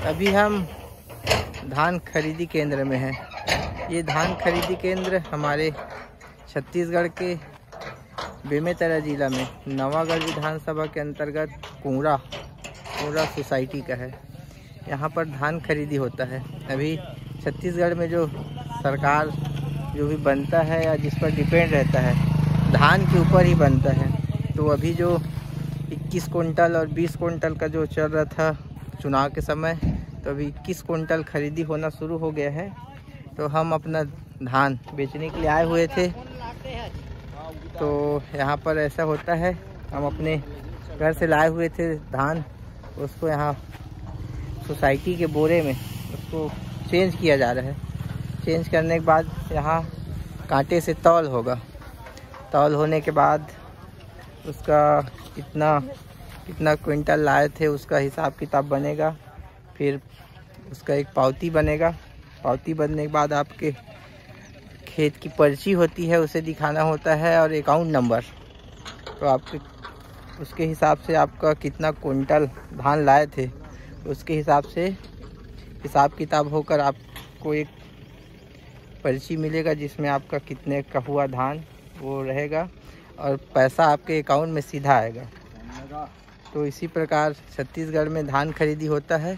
अभी हम धान खरीदी केंद्र में हैं। ये धान खरीदी केंद्र हमारे छत्तीसगढ़ के बेमेतरा जिला में नवागढ़ विधानसभा के अंतर्गत कुंवरा सोसाइटी का है। यहाँ पर धान खरीदी होता है। अभी छत्तीसगढ़ में जो सरकार जो भी बनता है या जिस पर डिपेंड रहता है, धान के ऊपर ही बनता है। तो अभी जो 21 कुंटल और 20 कुंटल का जो चल रहा था चुनाव के समय, तो अभी 21 कुंटल खरीदी होना शुरू हो गया है। तो हम अपना धान बेचने के लिए आए हुए थे। तो यहाँ पर ऐसा होता है, हम अपने घर से लाए हुए थे धान, उसको यहाँ सोसाइटी के बोरे में उसको चेंज किया जा रहा है। चेंज करने के बाद यहाँ कांटे से तौल होगा। तौल होने के बाद उसका कितना क्विंटल लाए थे उसका हिसाब किताब बनेगा। फिर उसका एक पावती बनेगा। पावती बनने के बाद आपके खेत की पर्ची होती है, उसे दिखाना होता है, और अकाउंट नंबर। तो आपके उसके हिसाब से आपका कितना कुंटल धान लाए थे उसके हिसाब से हिसाब किताब होकर आपको एक पर्ची मिलेगा, जिसमें आपका कितने का हुआ धान वो रहेगा और पैसा आपके अकाउंट में सीधा आएगा। तो इसी प्रकार छत्तीसगढ़ में धान खरीदी होता है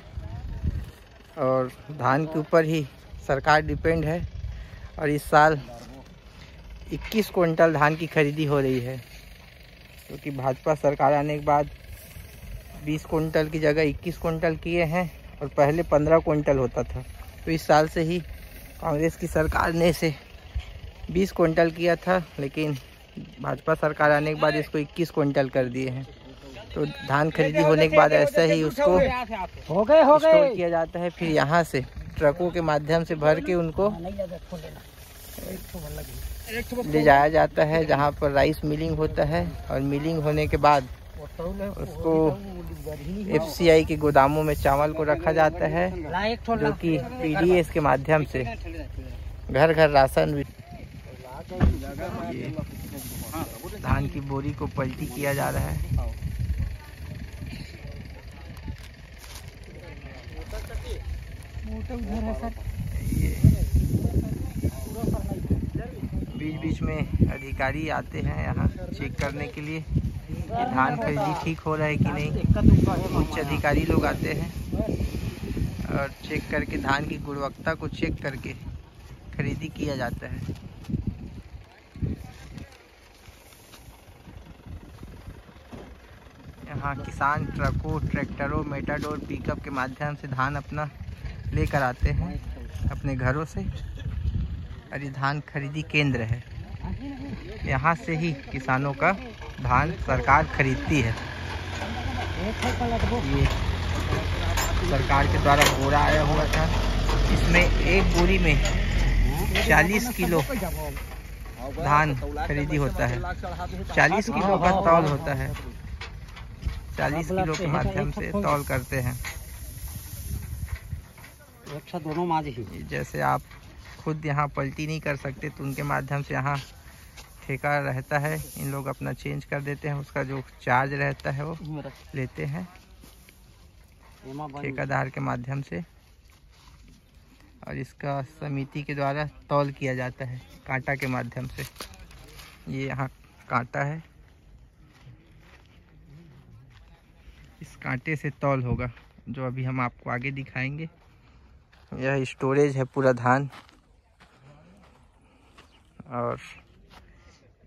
और धान के ऊपर ही सरकार डिपेंड है। और इस साल 21 कुंटल धान की खरीदी हो रही है, क्योंकि भाजपा सरकार आने के बाद 20 कुंटल की जगह 21 कुंटल किए हैं और पहले 15 कुंटल होता था। तो इस साल से ही कांग्रेस की सरकार ने इसे 20 कुंटल किया था, लेकिन भाजपा सरकार आने के बाद इसको 21 कुंटल कर दिए हैं। तो धान खरीदी होने के बाद ऐसा ही उसको स्टोर किया जाता है। फिर यहाँ से ट्रकों के माध्यम से भर के उनको ले जाया जाता है, जहाँ पर राइस मिलिंग होता है। और मिलिंग होने के बाद उसको FCI के गोदामों में चावल को रखा जाता है, जो कि PDS के माध्यम से घर घर राशन। धान की बोरी को पलटी किया जा रहा है। बीच बीच में अधिकारी आते हैं यहाँ चेक करने के लिए कि धान खरीदी ठीक हो रहा है कि नहीं। उच्च अधिकारी लोग आते हैं और चेक करके धान की गुणवत्ता को चेक करके खरीदी किया जाता है। यहाँ किसान ट्रकों, ट्रैक्टरों, मेटाडोर, पिकअप के माध्यम से धान अपना लेकर आते हैं अपने घरों से। और ये धान खरीदी केंद्र है, यहाँ से ही किसानों का धान सरकार खरीदती है। ये सरकार के द्वारा बोरा आया हुआ था, इसमें एक बोरी में 40 किलो धान खरीदी होता है। 40 किलो का तौल होता है। 40 किलो के माध्यम से तौल करते हैं। दोनों माज ही जैसे आप खुद यहाँ पलटी नहीं कर सकते, तो उनके माध्यम से यहाँ ठेका रहता है, इन लोग अपना चेंज कर देते हैं। उसका जो चार्ज रहता है वो लेते हैं ठेकेदार के माध्यम से। और इसका समिति के द्वारा तौल किया जाता है कांटा के माध्यम से। ये यहाँ कांटा है, इस कांटे से तौल होगा, जो अभी हम आपको आगे दिखाएंगे। यह स्टोरेज है पूरा धान, और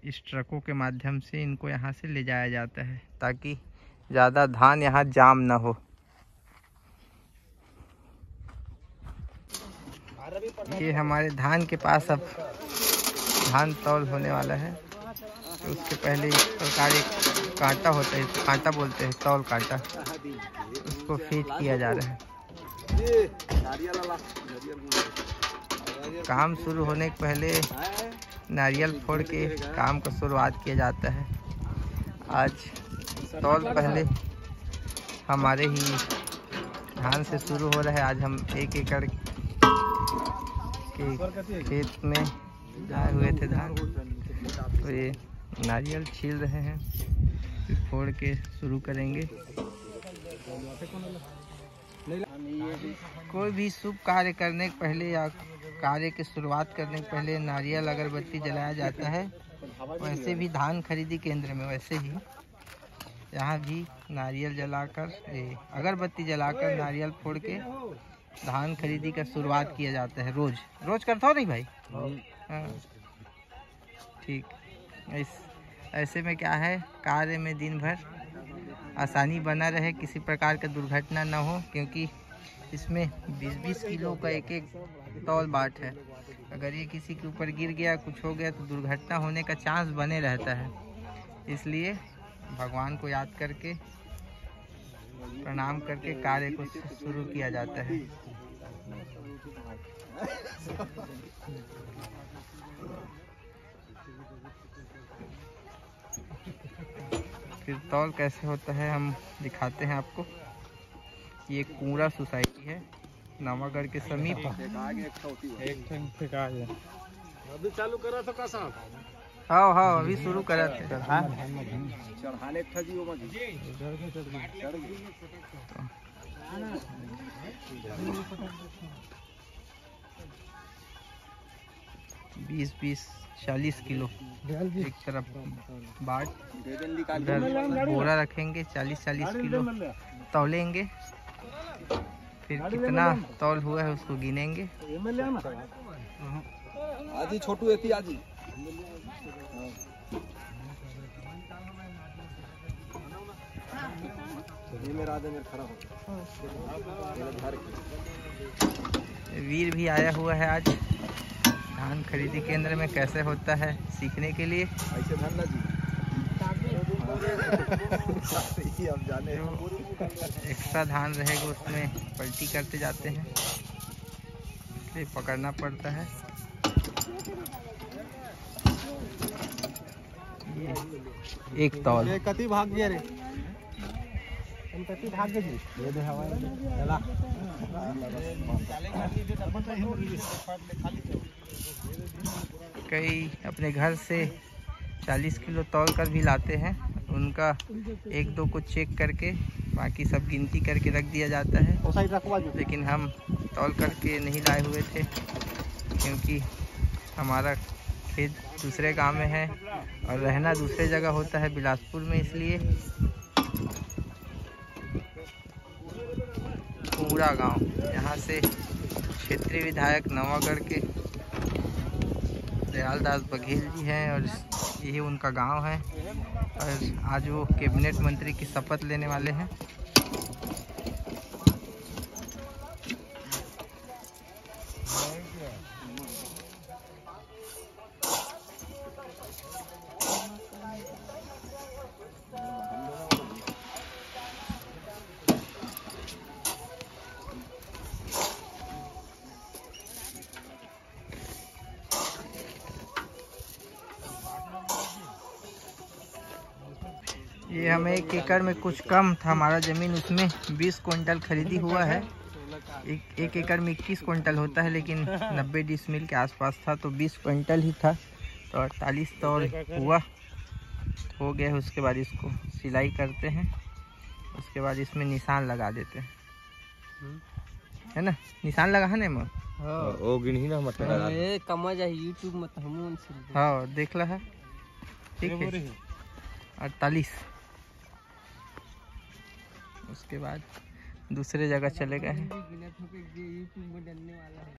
इस ट्रकों के माध्यम से इनको यहाँ से ले जाया जाता है, ताकि ज़्यादा धान यहाँ जाम ना हो। ये हमारे धान के पास अब धान तौल होने वाला है। तो उसके पहले इस प्रकार एक कांटा होता है, कांटा बोलते हैं, तौल कांटा, उसको फीड किया जा रहा है। काम शुरू होने के पहले नारियल फोड़ के काम का शुरुआत किया जाता है। आज तौल पहले हमारे ही धान से शुरू हो रहा है। आज हम 1 एकड़ के खेत में लाए हुए थे धान, तो ये नारियल छील रहे हैं, फिर फोड़ के शुरू करेंगे। कोई भी शुभ कार्य करने के पहले या कार्य की शुरुआत करने के पहले नारियल अगरबत्ती जलाया जाता है। वैसे भी धान खरीदी केंद्र में वैसे ही यहाँ भी नारियल जलाकर अगरबत्ती जलाकर नारियल फोड़ के धान खरीदी का शुरुआत किया जाता है। रोज करता हो नहीं भाई? हाँ ठीक। ऐसे में क्या है, कार्य में दिन भर आसानी बना रहे, किसी प्रकार का दुर्घटना न हो, क्योंकि इसमें 20-20 किलो का एक तौल बाट है। अगर ये किसी के ऊपर गिर गया, कुछ हो गया, तो दुर्घटना होने का चांस बने रहता है। इसलिए भगवान को याद करके प्रणाम करके कार्य को शुरू किया जाता है। फिर तौल कैसे होता है हम दिखाते हैं आपको। ये कूड़ा सोसाइटी है नवागढ़ के समीप। चालू करा तो का साहब? हाँ अभी शुरू करा थे। चढ़ाने था जी वो मत 20-40 किलो एक तरफ बाट, इधर बोरा रखेंगे। 40 किलो तौलेंगे, फिर कितना तौल हुआ है उसको गिनेंगे। आजी छोटू एती आजी वीर भी आया हुआ है आज धान खरीदी केंद्र में। कैसे होता है सीखने के लिए। ऐसे धरना जी अब जाने एक्स्ट्रा धान रहेगा उसमें पलटी करते जाते हैं, इसलिए पकड़ना पड़ता है। ये एक तौल कति भाग गया रे, कति भाग गए जी ये दे हवा चला कई अपने घर से 40 किलो तौल कर भी लाते हैं। उनका 1-2 को चेक करके बाकी सब गिनती करके रख दिया जाता है। लेकिन हम तौल करके नहीं लाए हुए थे, क्योंकि हमारा खेत दूसरे गांव में है और रहना दूसरे जगह होता है, बिलासपुर में। इसलिए पूरा गांव, यहाँ से क्षेत्रीय विधायक नवागढ़ के दयाल दास बघेल जी हैं और यही उनका गांव है। और आज वो कैबिनेट मंत्री की शपथ लेने वाले हैं। ये हमें 1 एकड़ में कुछ कम था हमारा ज़मीन, उसमें 20 क्विंटल खरीदी हुआ है। एक एकड़ में 21 क्विंटल होता है, लेकिन 90 डिसमिल के आसपास था तो 20 क्विंटल ही था, तो 48 तौल हुआ हो गया है। उसके बाद इसको सिलाई करते हैं, उसके बाद इसमें निशान लगा देते हैं, है ना। निशान लगा है ना ओ गिनही ना मत लगा ए कमा जा YouTube में तो हमन से। हाँ देख ला है, ठीक है। 48। उसके बाद दूसरे जगह चले गए हैं।